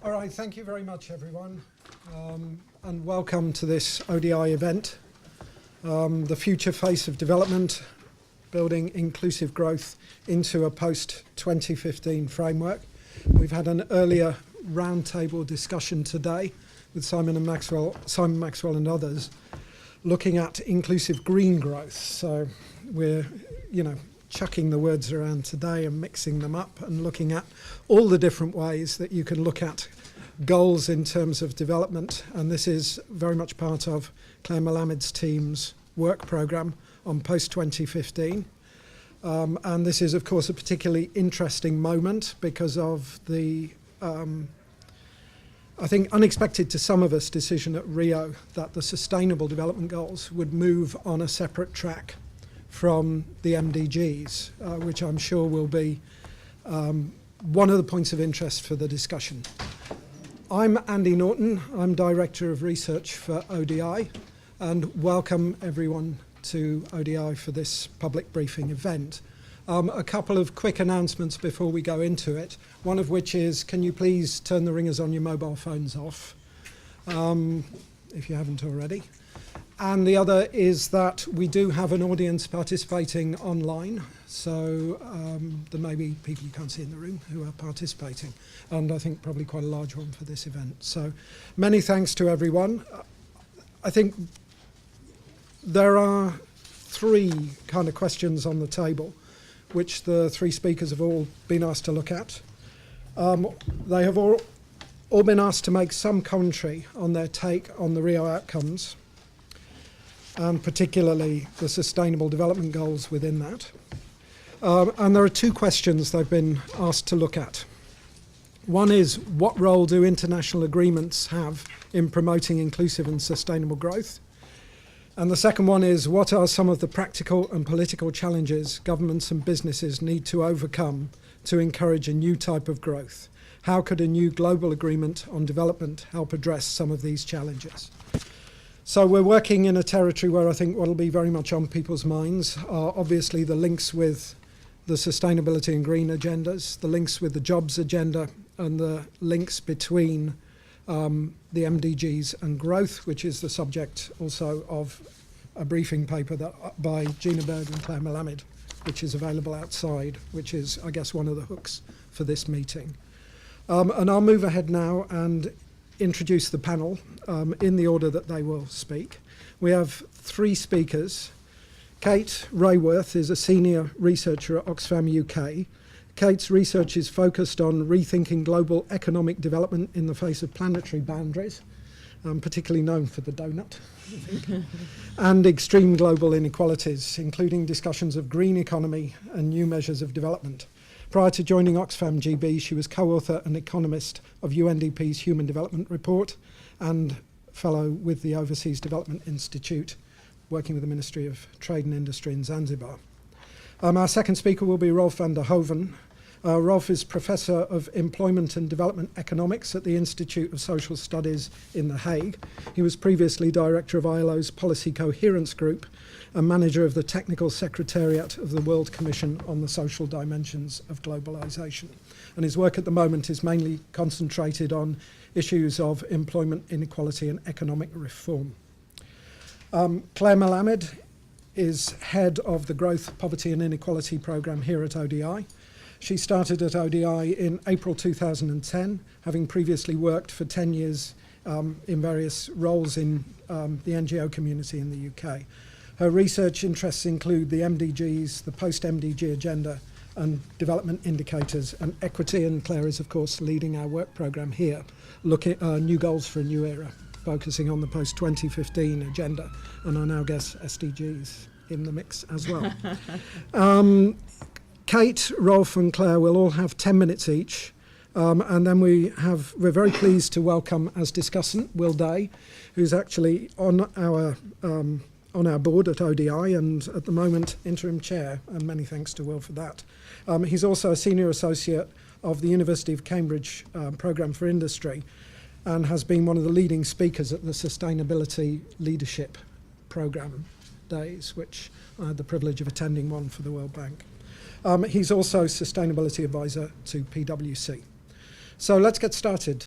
All right, thank you very much, everyone, and welcome to this ODI event, the future face of development, building inclusive growth into a post-2015 framework. We've had an earlier roundtable discussion today with Simon Maxwell and others, looking at inclusive green growth. So we're, chucking the words around today and mixing them up and looking at all the different ways that you can look at goals in terms of development. And this is very much part of Claire Malamed's team's work programme on post-2015. And this is, of course, a particularly interesting moment because of the, I think, unexpected to some of us decision at Rio that the Sustainable Development Goals would move on a separate track from the MDGs, which I'm sure will be one of the points of interest for the discussion. I'm Andy Norton. I'm Director of Research for ODI, and welcome everyone to ODI for this public briefing event. A couple of quick announcements before we go into it, one of which is, can you please turn the ringers on your mobile phones off, if you haven't already. And the other is that we do have an audience participating online, so there may be people you can't see in the room who are participating, and I think probably quite a large one for this event. So many thanks to everyone. I think there are three kind of questions on the table, which the three speakers have all been asked to look at. They have all been asked to make some commentary on their take on the Rio outcomes, and particularly the Sustainable Development Goals within that. And there are two questions they've been asked to look at. One is, what role do international agreements have in promoting inclusive and sustainable growth? And the second one is, what are some of the practical and political challenges governments and businesses need to overcome to encourage a new type of growth? How could a new global agreement on development help address some of these challenges? So we're working in a territory where I think what will be very much on people's minds are obviously the links with the sustainability and green agendas, the links with the jobs agenda, and the links between the MDGs and growth, which is the subject also of a briefing paper by Gina Berg and Claire Malamed, which is available outside, which is, I guess, one of the hooks for this meeting. And I'll move ahead now and introduce the panel in the order that they will speak. We have three speakers. Kate Rayworth is a senior researcher at Oxfam UK. Kate's research is focused on rethinking global economic development in the face of planetary boundaries, particularly known for the donut, I think, and extreme global inequalities, including discussions of green economy and new measures of development. Prior to joining Oxfam GB, she was co-author and economist of UNDP's Human Development Report and fellow with the Overseas Development Institute, working with the Ministry of Trade and Industry in Zanzibar. Our second speaker will be Rolf van der Hoven. Rolf is Professor of Employment and Development Economics at the Institute of Social Studies in The Hague. He was previously Director of ILO's Policy Coherence Group and Manager of the Technical Secretariat of the World Commission on the Social Dimensions of Globalisation. And his work at the moment is mainly concentrated on issues of employment inequality and economic reform. Claire Malamed is head of the Growth, Poverty and Inequality Programme here at ODI. She started at ODI in April 2010, having previously worked for 10 years in various roles in the NGO community in the UK. Her research interests include the MDGs, the post-MDG agenda, and development indicators and equity, and Claire is, of course, leading our work programme here, looking at new goals for a new era, focusing on the post-2015 agenda, and I now guess SDGs in the mix as well. Kate, Rolf and Claire will all have 10 minutes each, and then we're very pleased to welcome as discussant Will Day, who's actually on our board at ODI and at the moment interim chair, and many thanks to Will for that. He's also a senior associate of the University of Cambridge Programme for Industry and has been one of the leading speakers at the Sustainability Leadership Programme Days, which I had the privilege of attending one for the World Bank. He's also Sustainability Advisor to PwC. So let's get started.